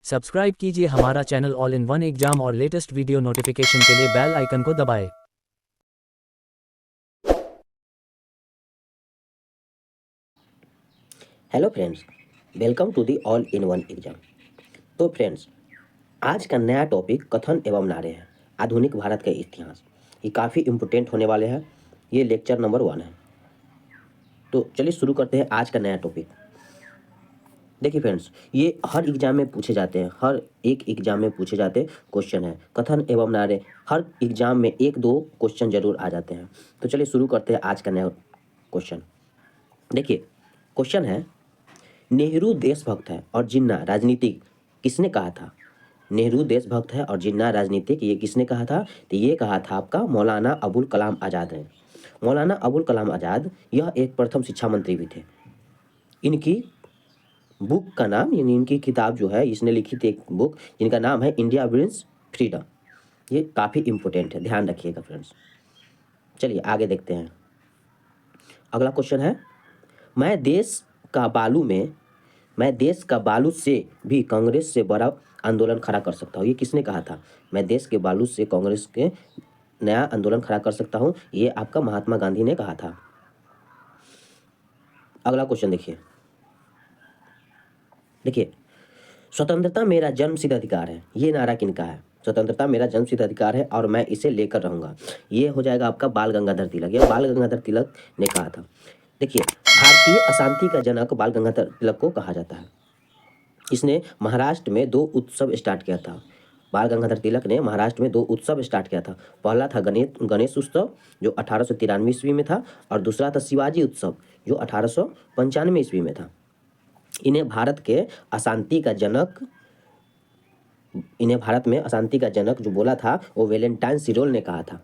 Subscribe कीजिए हमारा channel all in one exam और लेटेस्ट वीडियो नोटिफिकेशन के लिए बेल आइकन को दबाएं। Hello friends, welcome to the all in one exam. तो फ्रेंड्स, आज का नया टॉपिक कथन एवं नारे है, आधुनिक भारत का इतिहास। ये काफ़ी इम्पोर्टेंट होने वाले हैं। ये लेक्चर नंबर 1 है। तो चलिए शुरू करते हैं आज का नया टॉपिक। देखिए फ्रेंड्स, ये हर एग्जाम में पूछे जाते हैं, हर एक एग्जाम में पूछे जाते क्वेश्चन है। कथन एवं नारे हर एग्जाम में 1-2 क्वेश्चन जरूर आ जाते हैं। तो चलिए शुरू करते हैं आज का नया क्वेश्चन। देखिए क्वेश्चन है, नेहरू देशभक्त है और जिन्ना राजनीतिक किसने कहा था? नेहरू देशभक्त है और जिन्ना राजनीतिक ये किसने कहा था? तो ये कहा था आपका मौलाना अबुल कलाम आज़ाद है। मौलाना अबुल कलाम आज़ाद यह एक प्रथम शिक्षा मंत्री भी थे। इनकी बुक का नाम, यानी इनकी किताब जो है, इसने लिखी थी एक बुक जिनका नाम है इंडिया विंस फ्रीडम। ये काफ़ी इंपॉर्टेंट है, ध्यान रखिएगा फ्रेंड्स। चलिए आगे देखते हैं। अगला क्वेश्चन है, मैं देश का बालू से भी कांग्रेस से बड़ा आंदोलन खड़ा कर सकता हूँ। ये किसने कहा था? मैं देश के बालू से कांग्रेस के नया आंदोलन खड़ा कर सकता हूँ, ये आपका महात्मा गांधी ने कहा था। अगला क्वेश्चन देखिए, स्वतंत्रता मेरा जन्मसिद्ध अधिकार है, ये नारा किनका है? स्वतंत्रता मेरा जन्मसिद्ध अधिकार है और मैं इसे लेकर रहूंगा, ये हो जाएगा आपका बाल गंगाधर तिलक। यह बाल गंगाधर तिलक ने कहा था। देखिए, भारतीय अशांति का जनक बाल गंगाधर तिलक को कहा जाता है। इसने महाराष्ट्र में 2 उत्सव स्टार्ट किया था। बाल गंगाधर तिलक ने महाराष्ट्र में 2 उत्सव स्टार्ट किया था। पहला था गणेश उत्सव जो 1893 ईस्वी में था, और दूसरा था शिवाजी उत्सव जो 1895 ईस्वी में था। इन्हें भारत में अशांति का जनक जो बोला था वो वैलेंटाइन सिरोल ने कहा था।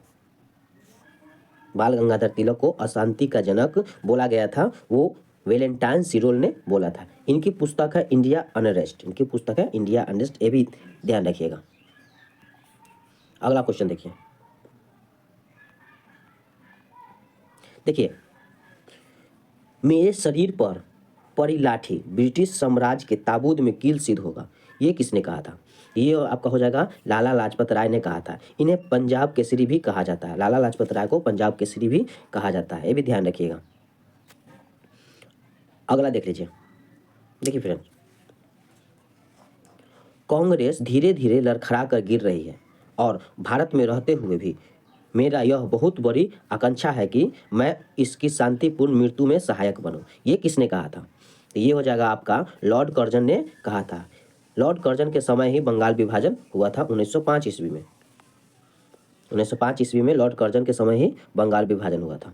बाल गंगाधर तिलक को अशांति का जनक बोला गया था, वो वैलेंटाइन सिरोल ने बोला था। इनकी पुस्तक है इंडिया अनरेस्ट, ये भी ध्यान रखिएगा। अगला क्वेश्चन देखिए, मेरे शरीर पर पड़ी लाठी ब्रिटिश साम्राज्य के ताबूत में कील सिद्ध होगा, ये किसने कहा था? ये आपका हो जाएगा लाला लाजपत राय ने कहा था। इन्हें पंजाब केसरी भी कहा जाता है। लाला लाजपत राय को पंजाब केसरी भी कहा जाता है, ये भी ध्यान रखिएगा। अगला देख लीजिए। देखिए फ्रेंड्स, कांग्रेस धीरे धीरे लड़खड़ा कर गिर रही है और भारत में रहते हुए भी मेरा यह बहुत बड़ी आकांक्षा है कि मैं इसकी शांतिपूर्ण मृत्यु में सहायक बनूं, ये किसने कहा था? तो ये हो जाएगा आपका लॉर्ड कर्जन ने कहा था। लॉर्ड कर्जन के समय ही बंगाल विभाजन हुआ था 1905 ईस्वी में। 1905 ईस्वी में लॉर्ड कर्जन के समय ही बंगाल विभाजन हुआ था।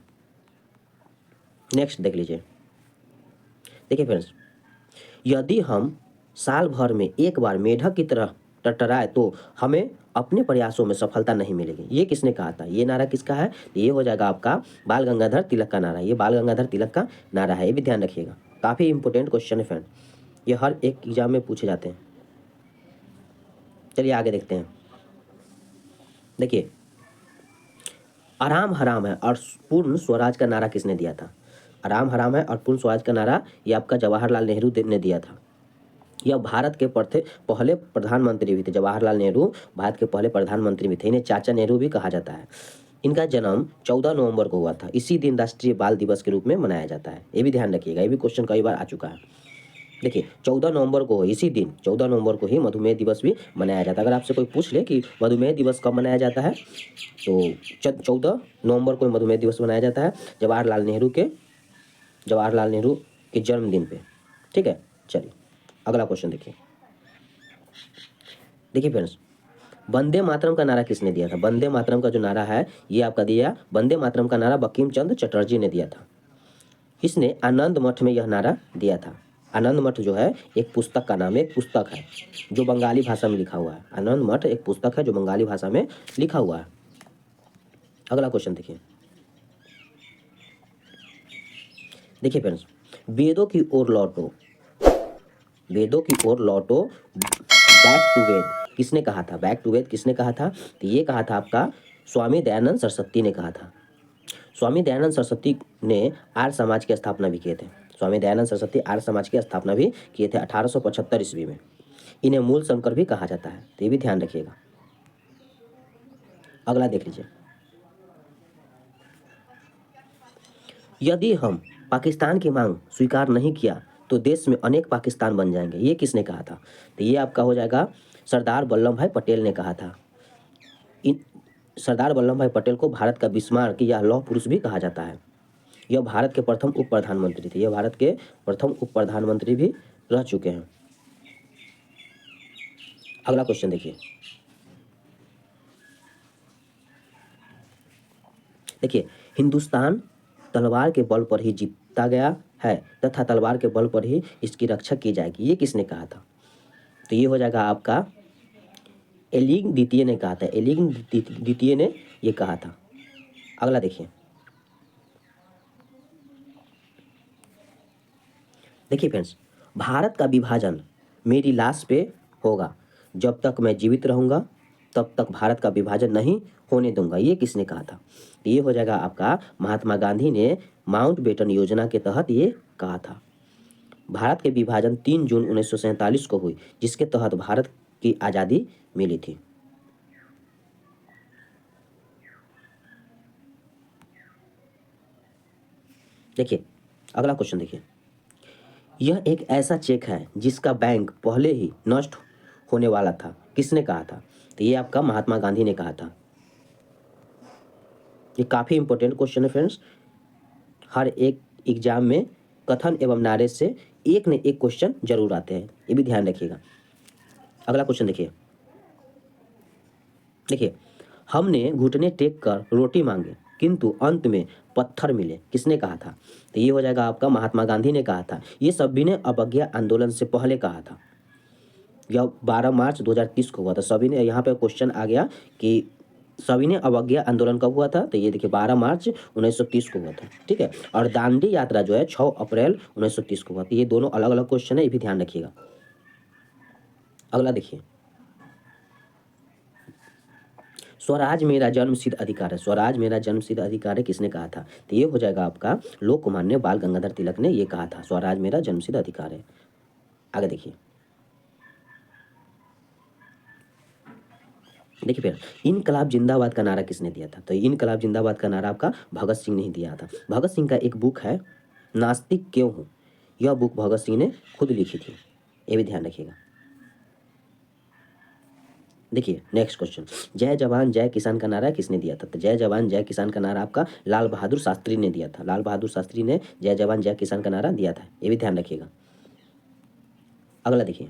नेक्स्ट देख लीजिए। देखिए फ्रेंड्स, यदि हम साल भर में एक बार मेढक की तरह टटराए तो हमें अपने प्रयासों में सफलता नहीं मिलेगी, ये किसने कहा था? ये नारा किसका है? ये हो जाएगा आपका बाल गंगाधर तिलक का नारा। ये बाल गंगाधर तिलक का नारा है, ये भी ध्यान रखिएगा। काफ़ी इंपॉर्टेंट क्वेश्चन है फ्रेंड, ये हर एक एग्जाम में पूछे जाते हैं। चलिए आगे देखते हैं। देखिए, आराम हराम है और पूर्ण स्वराज का नारा किसने दिया था? आराम हराम है और पूर्ण स्वराज का नारा ये आपका जवाहरलाल नेहरू ने दिया था। यह भारत के पहले प्रधानमंत्री भी थे। जवाहरलाल नेहरू भारत के पहले प्रधानमंत्री भी थे। इन्हें चाचा नेहरू भी कहा जाता है। इनका जन्म 14 नवंबर को हुआ था। इसी दिन राष्ट्रीय बाल दिवस के रूप में मनाया जाता है, ये भी ध्यान रखिएगा। ये भी क्वेश्चन कई बार आ चुका है। देखिए 14 नवंबर को, इसी दिन 14 नवंबर को ही मधुमेह दिवस भी मनाया जाता है। अगर आपसे कोई पूछ ले कि मधुमेह दिवस कब मनाया जाता है, तो 14 नवंबर को मधुमेह दिवस मनाया जाता है, जवाहरलाल नेहरू के जन्मदिन पे। ठीक है, चलिए अगला क्वेश्चन देखिए फ्रेंड्स, वंदे मातरम का नारा किसने दिया था? वंदे मातरम का जो नारा है ये आपका दिया, वंदे मातरम का नारा बंकिम चंद्र चटर्जी ने दिया था। इसने आनंद मठ में यह नारा दिया था। आनंद मठ जो है एक पुस्तक का नाम है, एक पुस्तक है जो बंगाली भाषा में लिखा हुआ है। आनंद मठ एक पुस्तक है जो बंगाली भाषा में लिखा हुआ है। अगला क्वेश्चन देखिए फ्रेंड्स, वेदों की ओर लौटो, बैक टू वेद किसने कहा था? बैक टू वेद किसने कहा था? तो ये कहा था आपका स्वामी दयानंद सरस्वती ने कहा था। स्वामी दयानंद सरस्वती ने आर्य समाज की स्थापना भी किए थे। स्वामी दयानंद सरस्वती आर्य समाज की स्थापना भी किए थे 1875 ईस्वी में। इन्हें मूल संकर भी कहा जाता है, तो ये भी ध्यान रखिएगा। अगला देख लीजिए, यदि हम पाकिस्तान की मांग स्वीकार नहीं किया तो देश में अनेक पाकिस्तान बन जाएंगे, ये किसने कहा था? तो ये आपका हो जाएगा सरदार वल्लभ भाई पटेल ने कहा था। इन सरदार वल्लभ भाई पटेल को भारत का बिस्मार्क या लौह पुरुष भी कहा जाता है। यह भारत के प्रथम उप प्रधानमंत्री थे, यह भारत के प्रथम उप प्रधानमंत्री भी रह चुके हैं। अगला क्वेश्चन देखिए, हिंदुस्तान तलवार के बल पर ही जीता गया है तथा तलवार के बल पर ही इसकी रक्षा की जाएगी, ये किसने कहा था? तो ये हो जाएगा आपका एलिंग द्वितीय ने कहा था, एलिंग द्वितीय ने ये कहा था। अगला देखिए, फ्रेंड्स, भारत का विभाजन मेरी लाश पे होगा, जब तक मैं जीवित रहूंगा तब तक भारत का विभाजन नहीं होने दूंगा, ये किसने कहा था? ये हो जाएगा आपका महात्मा गांधी ने माउंटबेटन योजना के तहत ये कहा था। भारत के विभाजन 3 जून 1947 को हुई, जिसके तहत भारत की आज़ादी मिली थी। देखिए अगला क्वेश्चन देखिए, यह एक ऐसा चेक है जिसका बैंक पहले ही नष्ट होने वाला था, किसने कहा था? तो ये आपका महात्मा गांधी ने कहा था। ये काफ़ी इंपॉर्टेंट क्वेश्चन है फ्रेंड्स, हर एक एग्जाम में कथन एवं नारे से एक न एक क्वेश्चन जरूर आते हैं, ये भी ध्यान रखिएगा। अगला क्वेश्चन देखिए, हमने घुटने टेक कर रोटी मांगे किंतु अंत में पत्थर मिले, किसने कहा था? तो ये हो जाएगा आपका महात्मा गांधी ने कहा था। ये सभी ने अवज्ञा आंदोलन से पहले कहा था, यह 12 मार्च 2030 को हुआ था। सभी ने, यहाँ पे क्वेश्चन आ गया कि सभी ने अवज्ञा आंदोलन कब हुआ था? तो ये देखिए 12 मार्च 1930 को हुआ था, ठीक है। और दांडी यात्रा जो है 6 अप्रैल 1930 को हुआ था। ये दोनों अलग अलग क्वेश्चन है, ये भी ध्यान रखिएगा। अगला देखिए, स्वराज मेरा जन्मसिद्ध अधिकार है, स्वराज मेरा जन्मसिद्ध अधिकार है, किसने कहा था? तो ये हो जाएगा आपका लोकमान्य बाल गंगाधर तिलक ने ये कहा था, स्वराज मेरा जन्मसिद्ध अधिकार है। आगे देखिए, फिर इनकलाब जिंदाबाद का नारा किसने दिया था? तो इनकलाब जिंदाबाद का नारा आपका भगत सिंह ने ही दिया था। भगत सिंह का एक बुक है नास्तिक क्यों हूँ, यह बुक भगत सिंह ने खुद लिखी थी, ये भी ध्यान रखिएगा। देखिए नेक्स्ट क्वेश्चन, जय जवान जय किसान का नारा किसने दिया था? तो जय जवान जय किसान का नारा आपका लाल बहादुर शास्त्री ने दिया था। लाल बहादुर शास्त्री ने जय जवान जय किसान का नारा दिया था, ये भी ध्यान रखिएगा। अगला देखिए,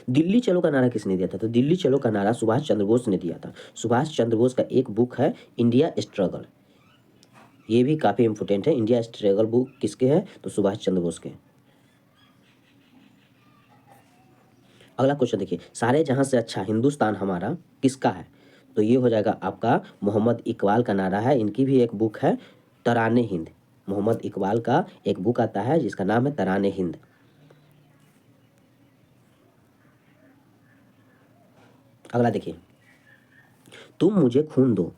दिल्ली चलो का नारा किसने दिया था? तो दिल्ली चलो का नारा सुभाष चंद्र बोस ने दिया था। सुभाष चंद्र बोस का एक बुक है इंडिया स्ट्रगल, ये भी काफ़ी इंपॉर्टेंट है। इंडिया स्ट्रगल बुक किसके है? तो सुभाष चंद्र बोस के। अगला क्वेश्चन देखिए, सारे जहां से अच्छा हिंदुस्तान हमारा किसका है? तो ये हो जाएगा आपका मोहम्मद इकबाल का नारा है। इनकी भी एक बुक है तराने हिंद, मोहम्मद इकबाल का एक बुक आता है जिसका नाम है तराने हिंद। अगला देखिए, तुम मुझे खून दो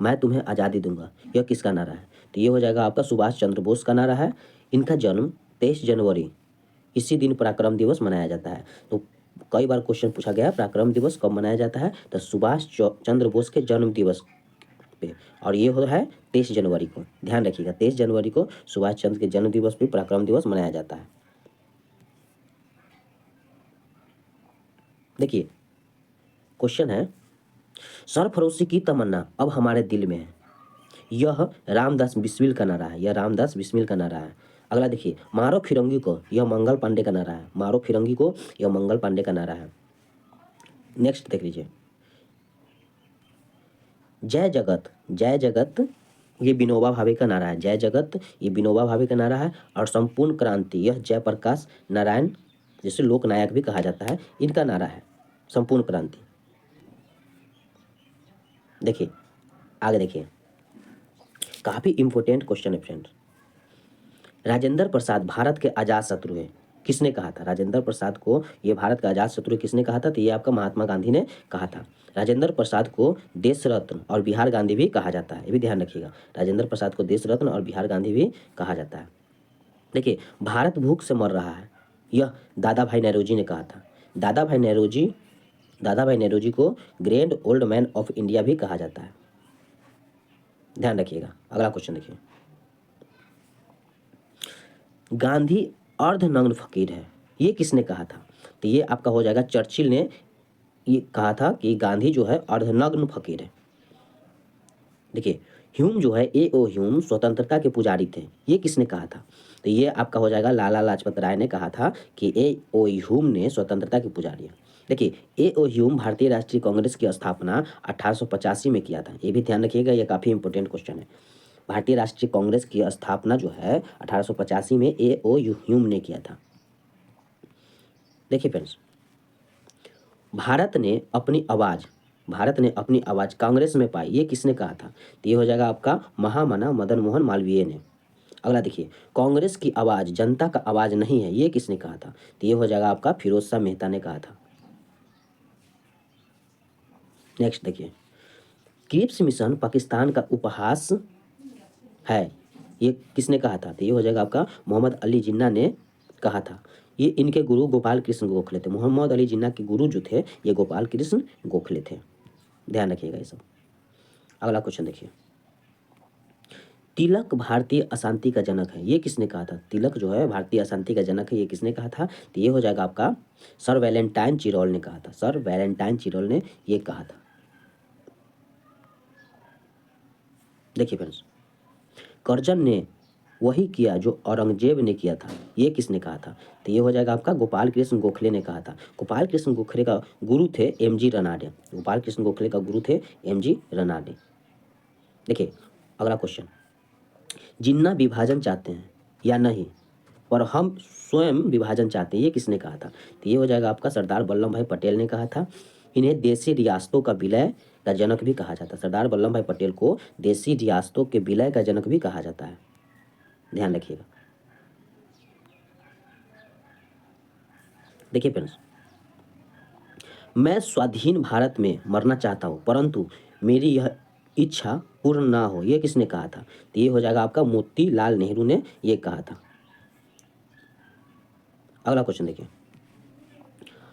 मैं तुम्हें आज़ादी दूंगा, यह किसका नारा है? तो ये हो जाएगा आपका सुभाष चंद्र बोस का नारा है। इनका जन्म 23 जनवरी, इसी दिन पराक्रम दिवस मनाया जाता है। तो कई बार क्वेश्चन पूछा गया है पराक्रम दिवस कब मनाया जाता है? तो सुभाष चंद्र बोस के जन्म दिवस पे, और ये हो है 23 जनवरी को, ध्यान रखिएगा 23 जनवरी को सुभाष चंद्र के जन्म दिवस पे पराक्रम दिवस मनाया जाता है। देखिए क्वेश्चन है, सरफरोशी की तमन्ना अब हमारे दिल में है, यह रामदास बिस्मिल का नारा है, यह रामदास बिस्मिल का नारा है। अगला देखिए, मारो फिरंगी को, यह मंगल पांडे का नारा है, मारो फिरंगी को, यह मंगल पांडे का नारा है। नेक्स्ट देख लीजिए, जय जगत जय जगत, ये विनोबा भावे का नारा है, जय जगत ये विनोबा भावे का नारा है। और संपूर्ण क्रांति, यह जयप्रकाश नारायण, जिसे लोकनायक भी कहा जाता है, इनका नारा है संपूर्ण क्रांति। देखिए आगे देखिए, काफी इंपॉर्टेंट क्वेश्चन है फ्रेंड्स, राजेंद्र प्रसाद भारत के अजात शत्रु है, किसने कहा था? राजेंद्र प्रसाद को ये भारत का अजात शत्रु किसने कहा था? तो ये आपका महात्मा गांधी ने कहा था। राजेंद्र प्रसाद को देश रत्न और बिहार गांधी भी कहा जाता है, ये भी ध्यान रखिएगा। राजेंद्र प्रसाद को देश रत्न और बिहार गांधी भी कहा जाता है। देखिए, भारत भूख से मर रहा है, यह दादा भाई नौरोजी ने कहा था। दादा भाई नेहरू जी को grand old man of India भी कहा जाता है। ध्यान रखिएगा। अगला क्वेश्चन देखिए, गांधी अर्धनग्न फकीर है, ये किसने कहा था? तो ये आपका हो जाएगा चर्चिल ने ये कहा था कि गांधी जो है अर्धनग्न फकीर है। देखिए, ह्यूम जो है A.O. ह्यूम स्वतंत्रता के पुजारी थे, ये किसने कहा था? तो ये आपका हो जाएगा लाला लाजपत राय ने कहा था कि A.O. ह्यूम ने स्वतंत्रता के पुजारी है। देखिए, A.O. ह्यूम भारतीय राष्ट्रीय कांग्रेस की स्थापना 1885 में किया था, ये भी ध्यान रखिएगा, ये काफ़ी इंपॉर्टेंट क्वेश्चन है। भारतीय राष्ट्रीय कांग्रेस की स्थापना जो है 1885 में A.O. ह्यूम ने किया था। देखिए फ्रेंड्स, भारत ने अपनी आवाज़ कांग्रेस में पाई, ये किसने कहा था? तो ये हो जाएगा आपका महामना मदन मोहन मालवीय ने। अगला देखिए, कांग्रेस की आवाज़ जनता का आवाज़ नहीं है, ये किसने कहा था? तो ये हो जाएगा आपका फिरोज शाह मेहता ने कहा था। नेक्स्ट देखिए, क्रिप्स मिशन पाकिस्तान का उपहास है, ये किसने कहा था? तो ये हो जाएगा आपका मोहम्मद अली जिन्ना ने कहा था। ये इनके गुरु गोपाल कृष्ण गोखले थे। मोहम्मद अली जिन्ना के गुरु जो थे ये गोपाल कृष्ण गोखले थे। ध्यान रखिएगा ये सब। अगला क्वेश्चन देखिए, तिलक भारतीय अशांति का जनक है, ये किसने कहा था? तिलक जो है भारतीय अशांति का जनक है, ये किसने कहा था? तो ये हो जाएगा आपका सर वैलेंटाइन चिरोल ने कहा था। सर वैलेंटाइन चिरोल ने ये कहा था। देखिए फ्रेंड्स, कर्जन ने वही किया जो औरंगजेब ने किया था, ये किसने कहा था? तो ये हो जाएगा आपका गोपाल कृष्ण गोखले ने कहा था। गोपाल कृष्ण गोखले का गुरु थे M.G. रनाडे। गोपाल कृष्ण गोखले का गुरु थे M.G. रनाडे। देखिए अगला क्वेश्चन, जिन्ना विभाजन चाहते हैं या नहीं, पर हम स्वयं विभाजन चाहते हैं, ये किसने कहा था? तो ये हो जाएगा आपका सरदार वल्लभ भाई पटेल ने कहा था। इन्हें देशी रियासतों का विलय का जनक भी कहा जाता है। सरदार वल्लभ भाई पटेल को देशी रियासतों के विलय का जनक भी कहा जाता है। ध्यान रखिएगा। देखिए फ्रेंड्स, मैं स्वाधीन भारत में मरना चाहता हूँ परंतु मेरी यह इच्छा पूर्ण ना हो, ये किसने कहा था? तो ये हो जाएगा आपका मोतीलाल नेहरू ने ये कहा था। अगला क्वेश्चन देखिए,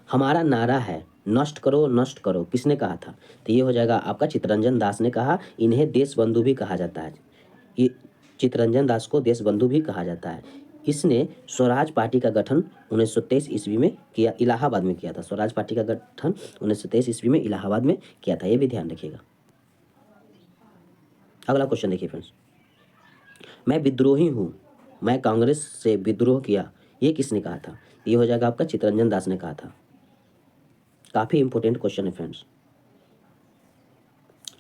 हमारा नारा है नष्ट करो, किसने कहा था? तो ये हो जाएगा आपका चित्तरंजन दास ने कहा। इन्हें देश बंधु भी कहा जाता है। ये चित्तरंजन दास को देश बंधु भी कहा जाता है। इसने स्वराज पार्टी का गठन 1923 ईस्वी में किया, इलाहाबाद में किया था। स्वराज पार्टी का गठन 1923 ईस्वी में इलाहाबाद में किया था, ये भी ध्यान रखिएगा। अगला क्वेश्चन देखिए फ्रेंड्स, मैं विद्रोही हूँ, मैं कांग्रेस से विद्रोह किया, ये किसने कहा था? ये हो जाएगा आपका चित्तरंजन दास ने कहा था। काफ़ी इंपॉर्टेंट क्वेश्चन है फ्रेंड्स।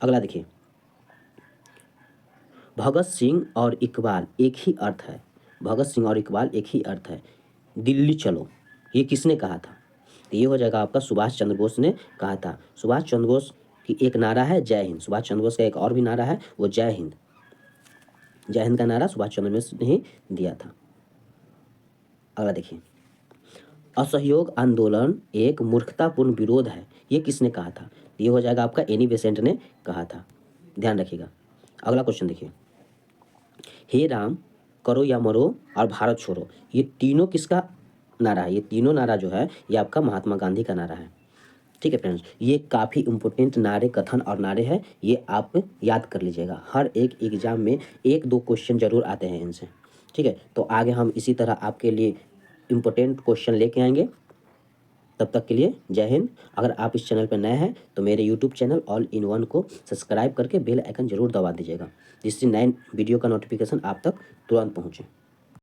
अगला देखिए, भगत सिंह और इकबाल एक ही अर्थ है, भगत सिंह और इकबाल एक ही अर्थ है, दिल्ली चलो, ये किसने कहा था? तो ये हो जाएगा आपका सुभाष चंद्र बोस ने कहा था। सुभाष चंद्र बोस की एक नारा है जय हिंद। सुभाष चंद्र बोस का एक और भी नारा है, वो जय हिंद। जय हिंद का नारा सुभाष चंद्र बोस ने ही दिया था। अगला देखिए, असहयोग आंदोलन एक मूर्खतापूर्ण विरोध है, ये किसने कहा था? ये हो जाएगा आपका एनी बेसेंट ने कहा था। ध्यान रखिएगा। अगला क्वेश्चन देखिए, हे राम, करो या मरो और भारत छोड़ो, ये तीनों किसका नारा है? ये तीनों नारा जो है ये आपका महात्मा गांधी का नारा है। ठीक है फ्रेंड्स, ये काफ़ी इंपॉर्टेंट नारे, कथन और नारे हैं, ये आप याद कर लीजिएगा। हर एक एग्जाम में 1-2 क्वेश्चन जरूर आते हैं इनसे। ठीक है, तो आगे हम इसी तरह आपके लिए इम्पोर्टेंट क्वेश्चन लेके आएंगे। तब तक के लिए जय हिंद। अगर आप इस चैनल पर नए हैं तो मेरे YouTube channel all in one को सब्सक्राइब करके बेल आइकन जरूर दबा दीजिएगा, जिससे नए वीडियो का नोटिफिकेशन आप तक तुरंत पहुँचे।